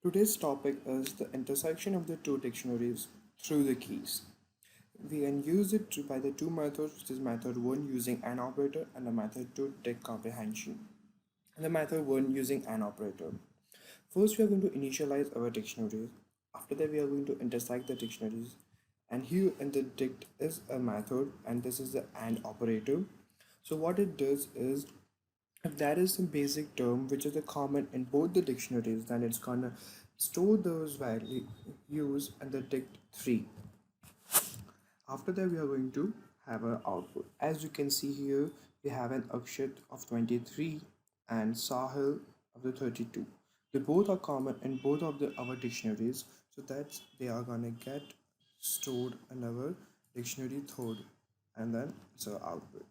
Today's topic is the intersection of the two dictionaries through the keys. We can use it by the two methods, which is method 1 using an operator and the method 2 text comprehension. And the method 1 using an operator. First, we are going to initialize our dictionaries. After that, we are going to intersect the dictionaries. And here in the dict is a method, and this is the AND operator. So what it does is, if there is some basic term which is a common in both the dictionaries, then it's gonna store those values in the dict 3. After that, we are going to have our output. As you can see here, we have an Akshat of 23 and Sahil of the 32. They both are common in both of our dictionaries, so that's they are gonna get stored in our dictionary third, and then it's our output.